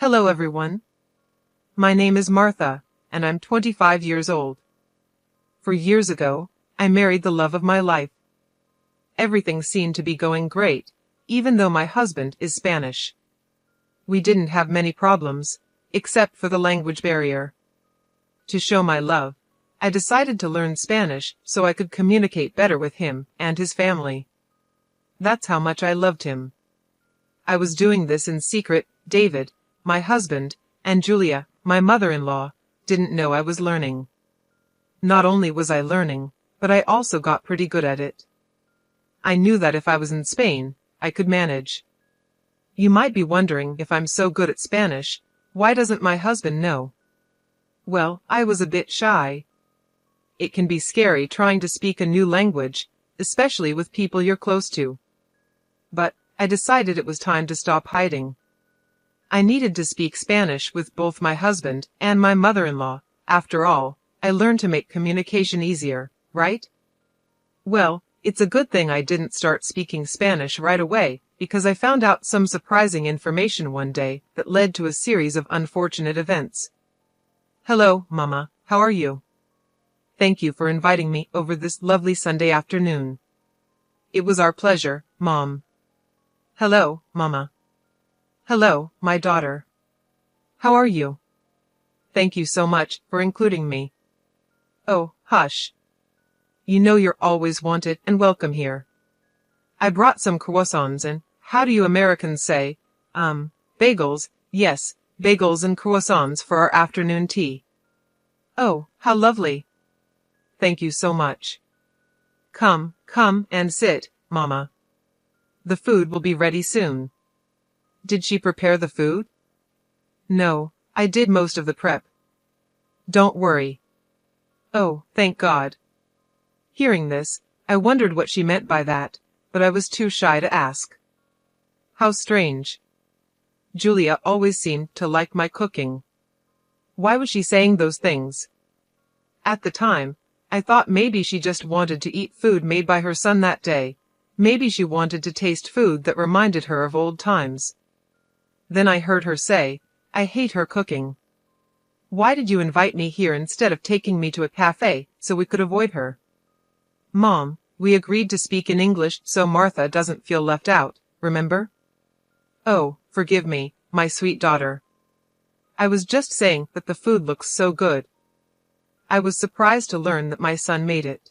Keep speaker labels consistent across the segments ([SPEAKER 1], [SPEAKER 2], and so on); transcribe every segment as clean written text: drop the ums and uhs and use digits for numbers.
[SPEAKER 1] Hello everyone. My name is Martha, and I'm 25 years old. 4 years ago, I married the love of my life. Everything seemed to be going great, even though my husband is Spanish. We didn't have many problems, except for the language barrier. To show my love, I decided to learn Spanish so I could communicate better with him and his family. That's how much I loved him. I was doing this in secret. David, my husband, and Julia, my mother-in-law, didn't know I was learning. Not only was I learning, but I also got pretty good at it. I knew that if I was in Spain, I could manage. You might be wondering, if I'm so good at Spanish, why doesn't my husband know? Well, I was a bit shy. It can be scary trying to speak a new language, especially with people you're close to. But I decided it was time to stop hiding. I needed to speak Spanish with both my husband and my mother-in-law. After all, I learned to make communication easier, right? Well, it's a good thing I didn't start speaking Spanish right away, because I found out some surprising information one day that led to a series of unfortunate events. Hello, Mama, how are you? Thank you for inviting me over this lovely Sunday afternoon. It was our pleasure, Mom. Hello, Mama. Hello, my daughter. How are you? Thank you so much for including me. Oh, hush. You know you're always wanted and welcome here. I brought some croissants and, how do you Americans say, bagels? Yes, bagels and croissants for our afternoon tea. Oh, how lovely. Thank you so much. Come and sit, Mama. The food will be ready soon. Did she prepare the food? No, I did most of the prep. Don't worry. Oh, thank God. Hearing this, I wondered what she meant by that, but I was too shy to ask. How strange. Julia always seemed to like my cooking. Why was she saying those things? At the time, I thought maybe she just wanted to eat food made by her son that day. Maybe she wanted to taste food that reminded her of old times. Then I heard her say, I hate her cooking. Why did you invite me here instead of taking me to a cafe so we could avoid her? Mom, we agreed to speak in English so Martha doesn't feel left out, remember? Oh, forgive me, my sweet daughter. I was just saying that the food looks so good. I was surprised to learn that my son made it.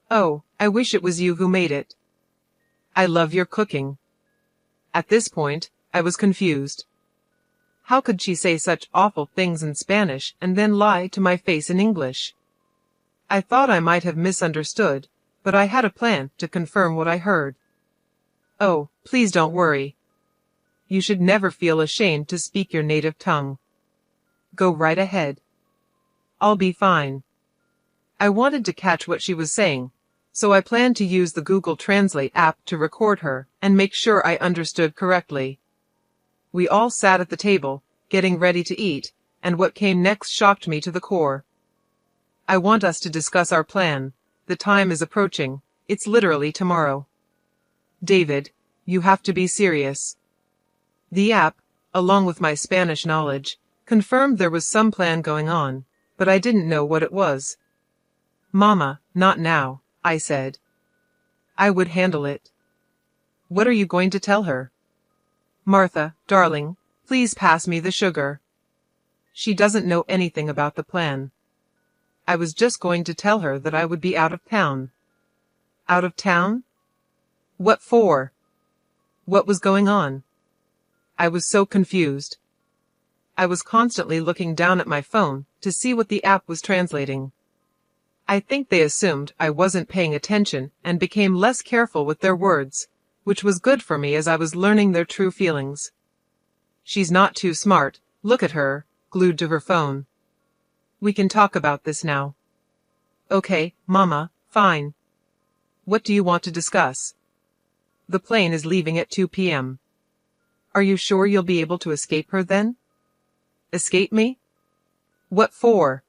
[SPEAKER 1] Oh, I wish it was you who made it. I love your cooking. At this point, I was confused. How could she say such awful things in Spanish and then lie to my face in English? I thought I might have misunderstood, but I had a plan to confirm what I heard. Oh, please don't worry. You should never feel ashamed to speak your native tongue. Go right ahead. I'll be fine. I wanted to catch what she was saying, so I planned to use the Google Translate app to record her and make sure I understood correctly. We all sat at the table, getting ready to eat, and what came next shocked me to the core. I want us to discuss our plan. The time is approaching. It's literally tomorrow. David, you have to be serious. The app, along with my Spanish knowledge, confirmed there was some plan going on, but I didn't know what it was. Mama, not now, I said. I would handle it. What are you going to tell her? Martha, darling, please pass me the sugar. She doesn't know anything about the plan. I was just going to tell her that I would be out of town. Out of town? What for? What was going on? I was so confused. I was constantly looking down at my phone to see what the app was translating. I think they assumed I wasn't paying attention and became less careful with their words, which was good for me as I was learning their true feelings. She's not too smart, look at her, glued to her phone. We can talk about this now. Okay, Mama, fine. What do you want to discuss? The plane is leaving at 2 p.m. Are you sure you'll be able to escape her then? Escape me? What for?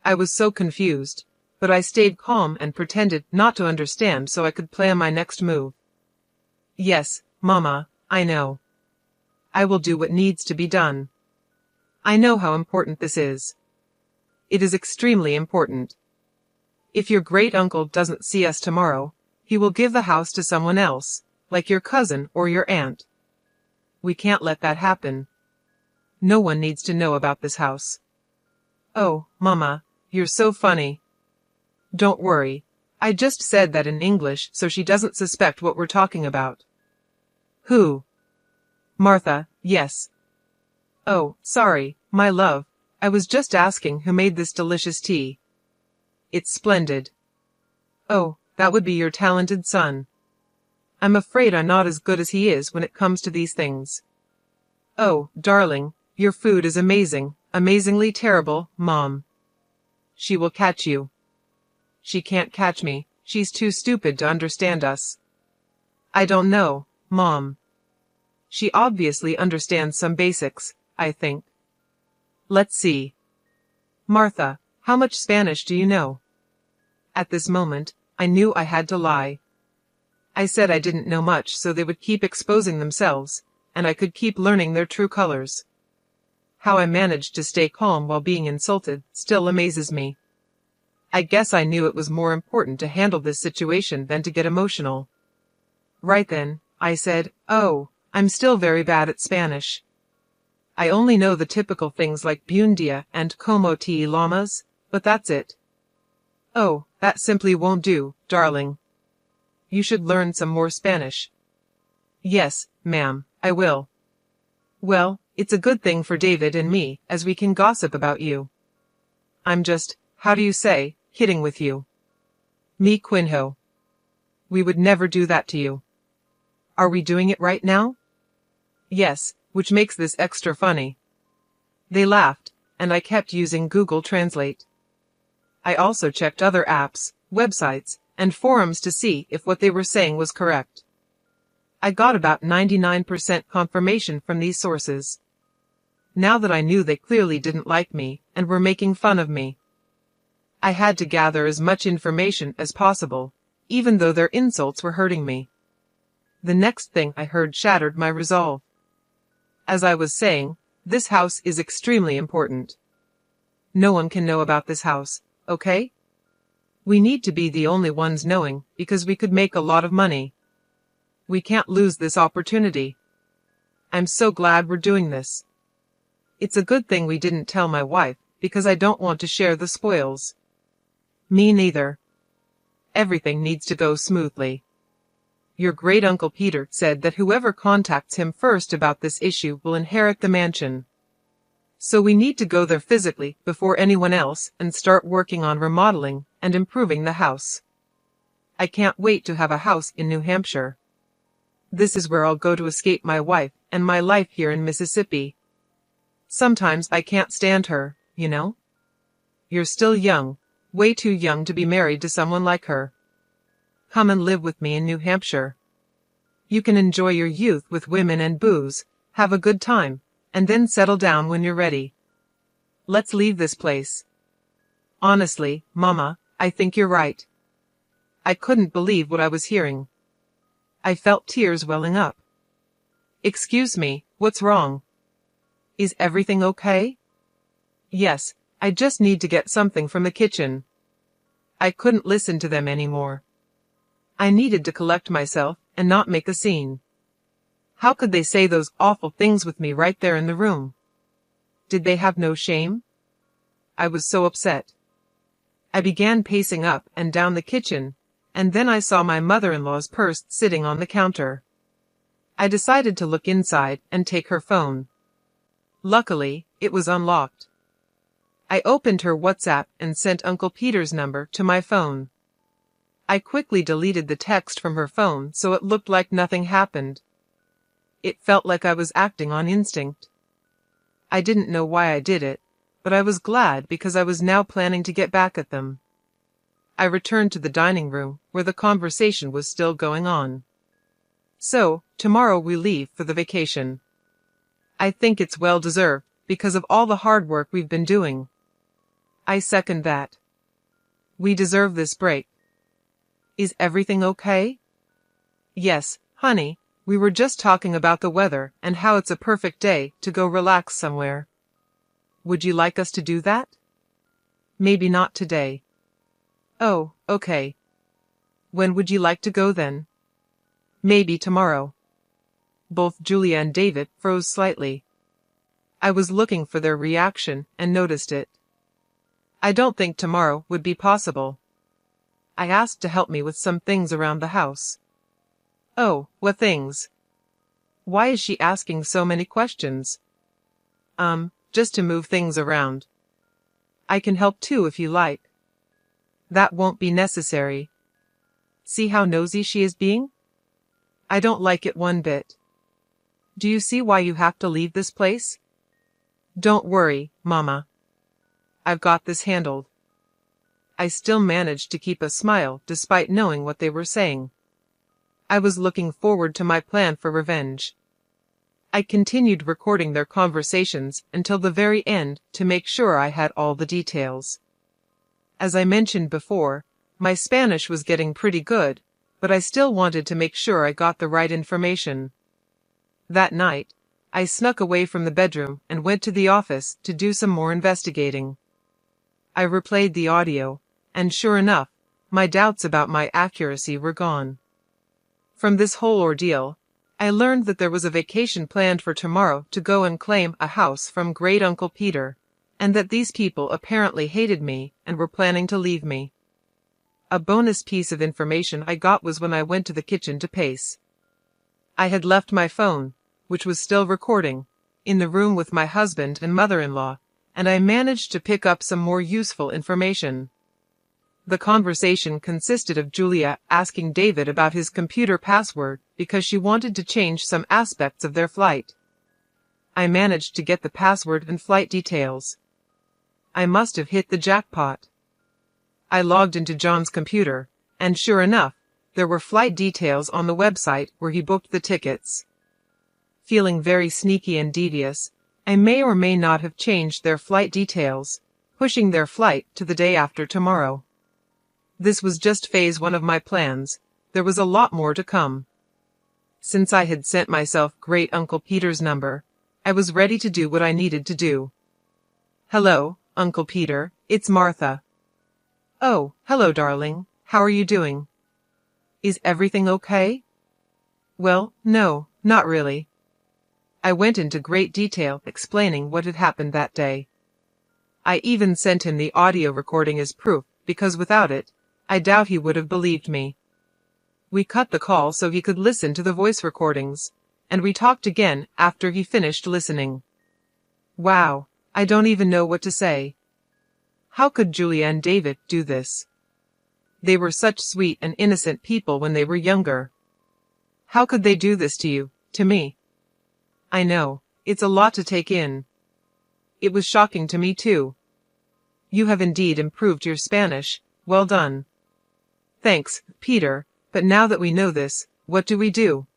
[SPEAKER 1] I was so confused, but I stayed calm and pretended not to understand so I could plan my next move. Yes, Mama, I know. I will do what needs to be done. I know how important this is. It is extremely important. If your great-uncle doesn't see us tomorrow, he will give the house to someone else, like your cousin or your aunt. We can't let that happen. No one needs to know about this house. Oh, Mama, you're so funny. Don't worry. I just said that in English so she doesn't suspect what we're talking about. Who? Martha, yes. Oh, sorry, my love. I was just asking who made this delicious tea. It's splendid. Oh, that would be your talented son. I'm afraid I'm not as good as he is when it comes to these things. Oh, darling, your food is amazing, amazingly terrible, Mom. She will catch you. She can't catch me, she's too stupid to understand us. I don't know, Mom. She obviously understands some basics, I think. Let's see. Martha, how much Spanish do you know? At this moment, I knew I had to lie. I said I didn't know much so they would keep exposing themselves, and I could keep learning their true colors. How I managed to stay calm while being insulted still amazes me. I guess I knew it was more important to handle this situation than to get emotional. Right then, I said, "Oh, I'm still very bad at Spanish. I only know the typical things like buen dia and como te llamas, but that's it." "Oh, that simply won't do, darling. You should learn some more Spanish." "Yes, ma'am, I will." "Well, it's a good thing for David and me, as we can gossip about you. I'm just, how do you say, kidding with you. Me Quinho. We would never do that to you. Are we doing it right now?" "Yes, which makes this extra funny." They laughed, and I kept using Google Translate. I also checked other apps, websites, and forums to see if what they were saying was correct. I got about 99% confirmation from these sources. Now that I knew they clearly didn't like me and were making fun of me, I had to gather as much information as possible, even though their insults were hurting me. The next thing I heard shattered my resolve. As I was saying, this house is extremely important. No one can know about this house, okay? We need to be the only ones knowing because we could make a lot of money. We can't lose this opportunity. I'm so glad we're doing this. It's a good thing we didn't tell my wife because I don't want to share the spoils. Me neither. Everything needs to go smoothly. Your great-uncle Peter said that whoever contacts him first about this issue will inherit the mansion. So we need to go there physically before anyone else and start working on remodeling and improving the house. I can't wait to have a house in New Hampshire. This is where I'll go to escape my wife and my life here in Mississippi. Sometimes I can't stand her, you know? You're still young, way too young to be married to someone like her. Come and live with me in New Hampshire. You can enjoy your youth with women and booze, have a good time, and then settle down when you're ready. Let's leave this place. Honestly, Mama, I think you're right. I couldn't believe what I was hearing. I felt tears welling up. Excuse me, what's wrong? Is everything okay? Yes, I just need to get something from the kitchen. I couldn't listen to them anymore. I needed to collect myself and not make a scene. How could they say those awful things with me right there in the room? Did they have no shame? I was so upset. I began pacing up and down the kitchen, and then I saw my mother-in-law's purse sitting on the counter. I decided to look inside and take her phone. Luckily, it was unlocked. I opened her WhatsApp and sent Uncle Peter's number to my phone. I quickly deleted the text from her phone so it looked like nothing happened. It felt like I was acting on instinct. I didn't know why I did it, but I was glad because I was now planning to get back at them. I returned to the dining room where the conversation was still going on. So, tomorrow we leave for the vacation. I think it's well deserved because of all the hard work we've been doing. I second that. We deserve this break. Is everything okay? Yes, honey, We were just talking about the weather and how it's a perfect day to go relax somewhere. Would you like us to do that? Maybe not today. Oh, okay. When would you like to go then? Maybe tomorrow. Both Julia and David froze slightly. I was looking for their reaction and noticed it. I don't think tomorrow would be possible. I asked to help me with some things around the house. Oh, what things? Why is she asking so many questions? Just to move things around. I can help too if you like. That won't be necessary. See how nosy she is being? I don't like it one bit. Do you see why you have to leave this place? Don't worry, Mama. I've got this handled. I still managed to keep a smile despite knowing what they were saying. I was looking forward to my plan for revenge. I continued recording their conversations until the very end to make sure I had all the details. As I mentioned before, my Spanish was getting pretty good, but I still wanted to make sure I got the right information. That night, I snuck away from the bedroom and went to the office to do some more investigating. I replayed the audio, and sure enough, my doubts about my accuracy were gone. From this whole ordeal, I learned that there was a vacation planned for tomorrow to go and claim a house from Great Uncle Peter, and that these people apparently hated me and were planning to leave me. A bonus piece of information I got was when I went to the kitchen to pace. I had left my phone, which was still recording, in the room with my husband and mother-in-law, and I managed to pick up some more useful information. The conversation consisted of Julia asking David about his computer password because she wanted to change some aspects of their flight. I managed to get the password and flight details. I must have hit the jackpot. I logged into John's computer, and sure enough, there were flight details on the website where he booked the tickets. Feeling very sneaky and devious, I may or may not have changed their flight details, pushing their flight to the day after tomorrow. This was just phase 1 of my plans. There was a lot more to come. Since I had sent myself Great Uncle Peter's number, I was ready to do what I needed to do. Hello, Uncle Peter, it's Martha. Oh, hello, darling. How are you doing? Is everything okay? Well, no, not really. I went into great detail explaining what had happened that day. I even sent him the audio recording as proof, because without it, I doubt he would have believed me. We cut the call so he could listen to the voice recordings, and we talked again after he finished listening. Wow, I don't even know what to say. How could Julia and David do this? They were such sweet and innocent people when they were younger. How could they do this to you, to me? I know, it's a lot to take in. It was shocking to me too. You have indeed improved your Spanish, well done. Thanks, Peter, but now that we know this, what do we do?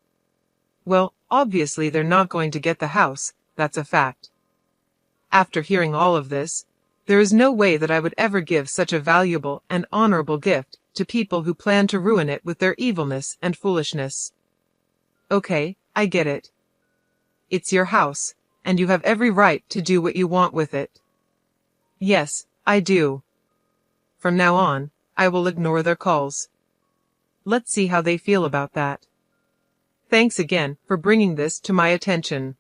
[SPEAKER 1] Well, obviously they're not going to get the house, that's a fact. After hearing all of this, there is no way that I would ever give such a valuable and honorable gift to people who plan to ruin it with their evilness and foolishness. Okay, I get it. It's your house, and you have every right to do what you want with it. Yes, I do. From now on, I will ignore their calls. Let's see how they feel about that. Thanks again for bringing this to my attention.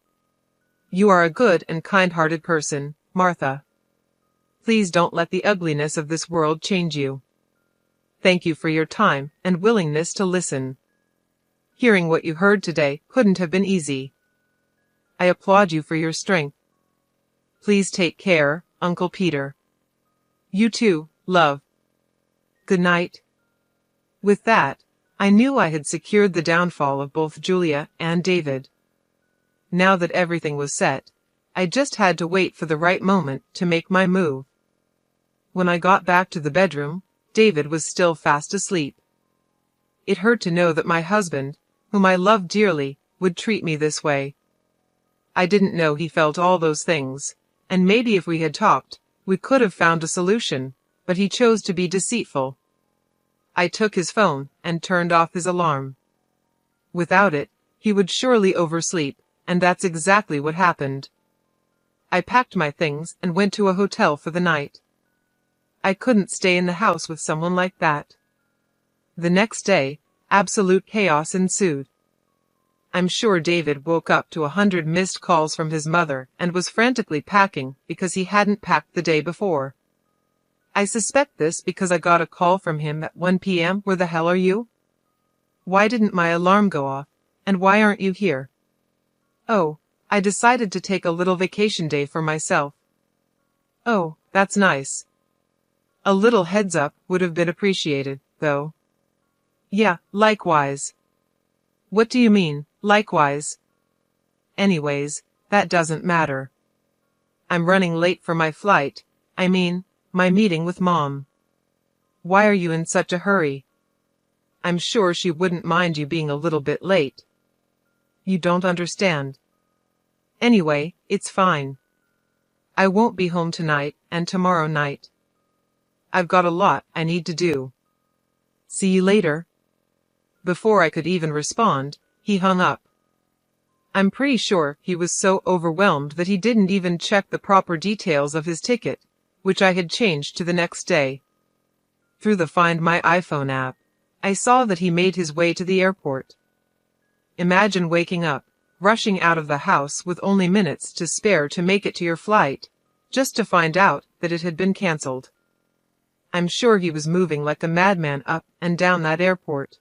[SPEAKER 1] You are a good and kind-hearted person, Martha. Please don't let the ugliness of this world change you. Thank you for your time and willingness to listen. Hearing what you heard today couldn't have been easy. I applaud you for your strength. Please take care, Uncle Peter. You too, love. Good night. With that, I knew I had secured the downfall of both Julia and David. Now that everything was set, I just had to wait for the right moment to make my move. When I got back to the bedroom, David was still fast asleep. It hurt to know that my husband, whom I loved dearly, would treat me this way. I didn't know he felt all those things, and maybe if we had talked, we could have found a solution, but he chose to be deceitful. I took his phone and turned off his alarm. Without it, He would surely oversleep, and that's exactly what happened. I packed my things and went to a hotel for the night. I couldn't stay in the house with someone like that. The next day, absolute chaos ensued. I'm sure David woke up to 100 missed calls from his mother and was frantically packing because he hadn't packed the day before. I suspect this because I got a call from him at 1 p.m. Where the hell are you? Why didn't my alarm go off? And why aren't you here? Oh, I decided to take a little vacation day for myself. Oh, that's nice. A little heads up would have been appreciated, though. Yeah, likewise. What do you mean, likewise? Anyways, that doesn't matter. I'm running late for my flight, my meeting with Mom. Why are you in such a hurry? I'm sure she wouldn't mind you being a little bit late. You don't understand. Anyway, it's fine. I won't be home tonight and tomorrow night. I've got a lot I need to do. See you later. Before I could even respond, he hung up. I'm pretty sure he was so overwhelmed that he didn't even check the proper details of his ticket, which I had changed to the next day. Through the Find My iPhone app, I saw that he made his way to the airport. Imagine waking up, rushing out of the house with only minutes to spare to make it to your flight, just to find out that it had been cancelled. I'm sure he was moving like a madman up and down that airport.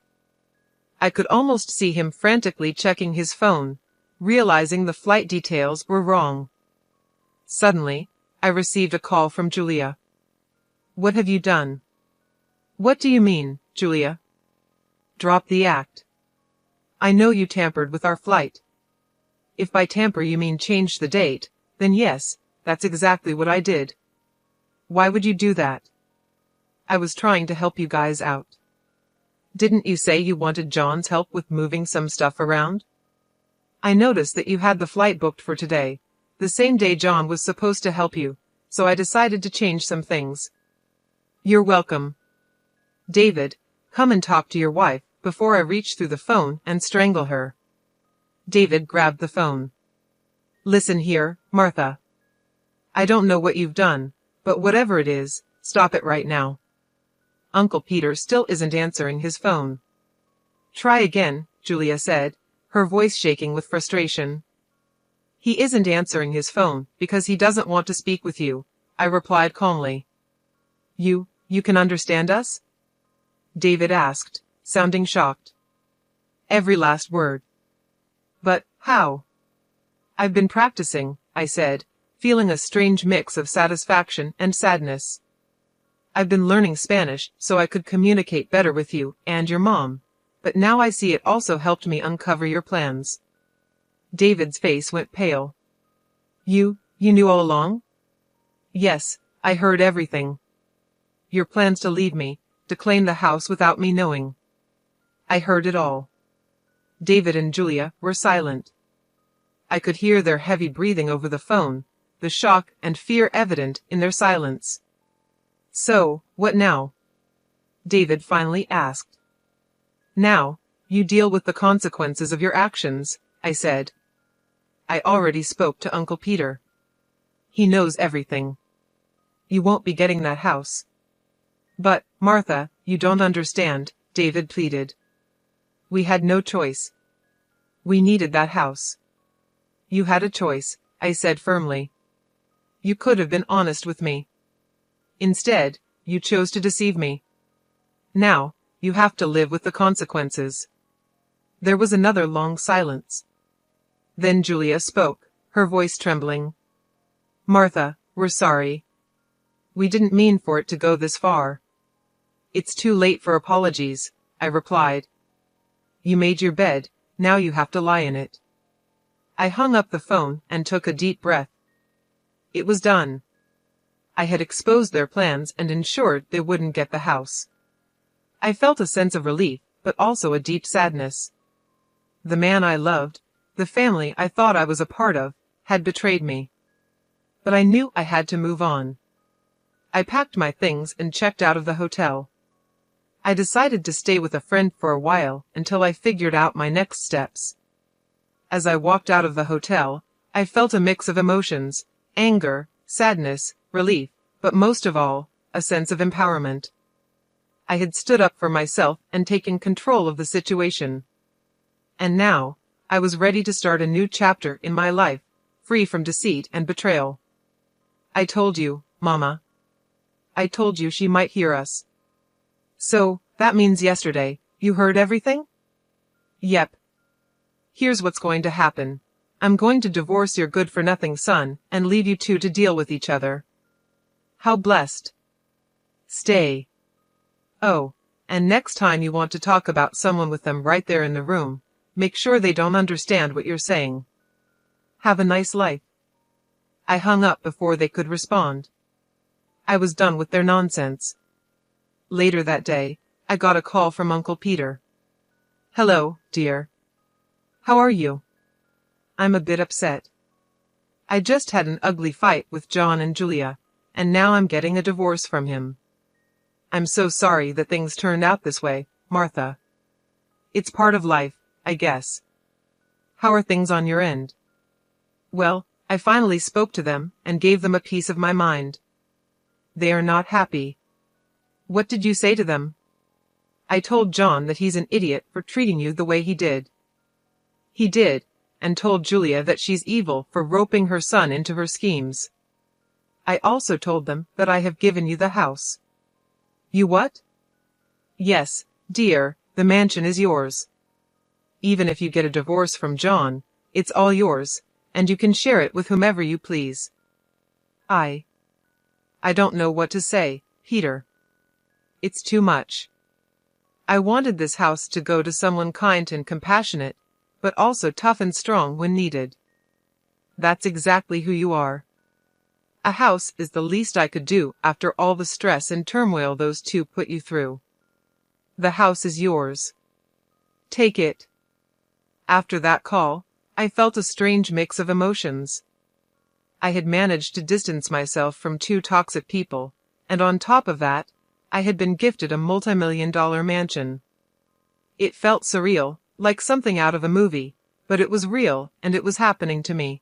[SPEAKER 1] I could almost see him frantically checking his phone, realizing the flight details were wrong. Suddenly, I received a call from Julia. What have you done? What do you mean, Julia? Drop the act. I know you tampered with our flight. If by tamper you mean change the date, then yes, that's exactly what I did. Why would you do that? I was trying to help you guys out. Didn't you say you wanted John's help with moving some stuff around? I noticed that you had the flight booked for today, the same day John was supposed to help you, so I decided to change some things. You're welcome. David, come and talk to your wife before I reach through the phone and strangle her. David grabbed the phone. Listen here, Martha. I don't know what you've done, but whatever it is, stop it right now. Uncle Peter still isn't answering his phone. Try again, Julia said, her voice shaking with frustration. He isn't answering his phone because he doesn't want to speak with you, I replied calmly. You can understand us? David asked, sounding shocked. Every last word. But how? I've been practicing, I said, feeling a strange mix of satisfaction and sadness. I've been learning Spanish so I could communicate better with you and your mom, but now I see it also helped me uncover your plans. David's face went pale. You knew all along? Yes, I heard everything. Your plans to leave me, to claim the house without me knowing. I heard it all. David and Julia were silent. I could hear their heavy breathing over the phone, the shock and fear evident in their silence. So, what now? David finally asked. Now, you deal with the consequences of your actions, I said. I already spoke to Uncle Peter. He knows everything. You won't be getting that house. But, Martha, you don't understand, David pleaded. We had no choice. We needed that house. You had a choice, I said firmly. You could have been honest with me. Instead, you chose to deceive me. Now, you have to live with the consequences. There was another long silence. Then Julia spoke, her voice trembling. Martha, we're sorry. We didn't mean for it to go this far. It's too late for apologies, I replied. You made your bed, now you have to lie in it. I hung up the phone and took a deep breath. It was done. I had exposed their plans and ensured they wouldn't get the house. I felt a sense of relief, but also a deep sadness. The man I loved, the family I thought I was a part of, had betrayed me. But I knew I had to move on. I packed my things and checked out of the hotel. I decided to stay with a friend for a while until I figured out my next steps. As I walked out of the hotel, I felt a mix of emotions: anger, sadness, relief, but most of all, a sense of empowerment. I had stood up for myself and taken control of the situation. And now, I was ready to start a new chapter in my life, free from deceit and betrayal. I told you, Mama. I told you she might hear us. So, that means yesterday, you heard everything? Yep. Here's what's going to happen. I'm going to divorce your good-for-nothing son and leave you two to deal with each other. How blessed. Stay. Oh, and next time you want to talk about someone with them right there in the room, make sure they don't understand what you're saying. Have a nice life. I hung up before they could respond. I was done with their nonsense. Later that day, I got a call from Uncle Peter. Hello, dear. How are you? I'm a bit upset. I just had an ugly fight with John and Julia, and now I'm getting a divorce from him. I'm so sorry that things turned out this way, Martha. It's part of life, I guess. How are things on your end? Well, I finally spoke to them and gave them a piece of my mind. They are not happy. What did you say to them? I told John that he's an idiot for treating you the way he did. He did, and told Julia that she's evil for roping her son into her schemes. I also told them that I have given you the house. You what? Yes, dear, the mansion is yours. Even if you get a divorce from John, it's all yours, and you can share it with whomever you please. I don't know what to say, Peter. It's too much. I wanted this house to go to someone kind and compassionate, but also tough and strong when needed. That's exactly who you are. A house is the least I could do after all the stress and turmoil those two put you through. The house is yours. Take it. After that call, I felt a strange mix of emotions. I had managed to distance myself from two toxic people, and on top of that, I had been gifted a multi-million-dollar mansion. It felt surreal, like something out of a movie, but it was real and it was happening to me.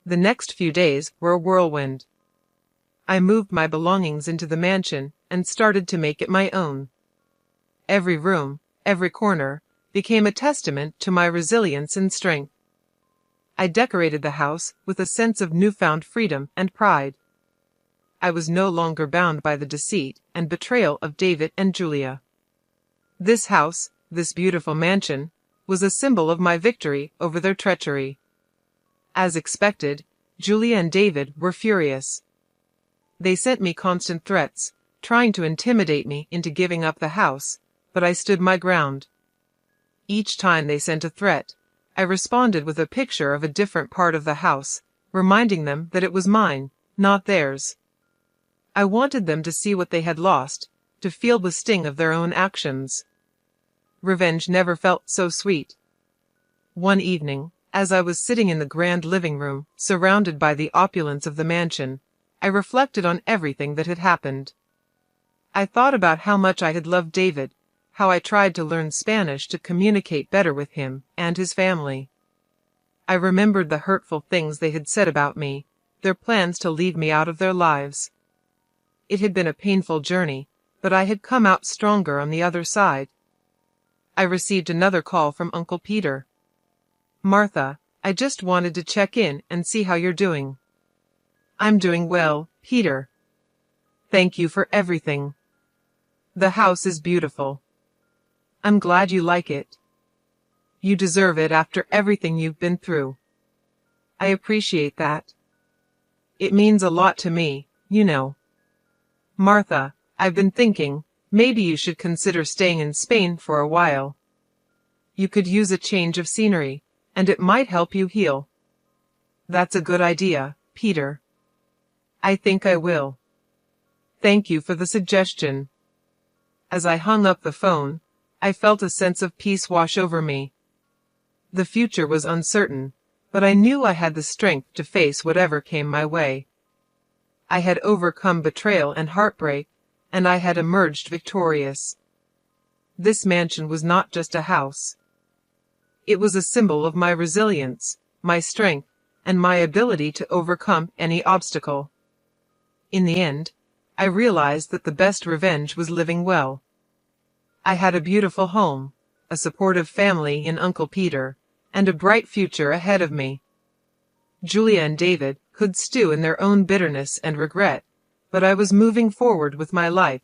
[SPEAKER 1] The next few days were a whirlwind. I moved my belongings into the mansion and started to make it my own. Every room, every corner, became a testament to my resilience and strength. I decorated the house with a sense of newfound freedom and pride. I was no longer bound by the deceit and betrayal of David and Julia. This house, this beautiful mansion, was a symbol of my victory over their treachery. As expected, Julia and David were furious. They sent me constant threats, trying to intimidate me into giving up the house, but I stood my ground. Each time they sent a threat, I responded with a picture of a different part of the house, reminding them that it was mine, not theirs. I wanted them to see what they had lost, to feel the sting of their own actions. Revenge never felt so sweet. One evening, as I was sitting in the grand living room, surrounded by the opulence of the mansion, I reflected on everything that had happened. I thought about how much I had loved David, how I tried to learn Spanish to communicate better with him and his family. I remembered the hurtful things they had said about me, their plans to leave me out of their lives. It had been a painful journey, but I had come out stronger on the other side. I received another call from Uncle Peter. Martha, I just wanted to check in and see how you're doing. I'm doing well, Peter. Thank you for everything. The house is beautiful. I'm glad you like it. You deserve it after everything you've been through. I appreciate that. It means a lot to me, you know. Martha, I've been thinking, maybe you should consider staying in Spain for a while. You could use a change of scenery, and it might help you heal. That's a good idea, Peter. I think I will. Thank you for the suggestion. As I hung up the phone, I felt a sense of peace wash over me. The future was uncertain, but I knew I had the strength to face whatever came my way. I had overcome betrayal and heartbreak, and I had emerged victorious. This mansion was not just a house. It was a symbol of my resilience, my strength, and my ability to overcome any obstacle. In the end, I realized that the best revenge was living well. I had a beautiful home, a supportive family in Uncle Peter, and a bright future ahead of me. Julia and David could stew in their own bitterness and regret, but I was moving forward with my life,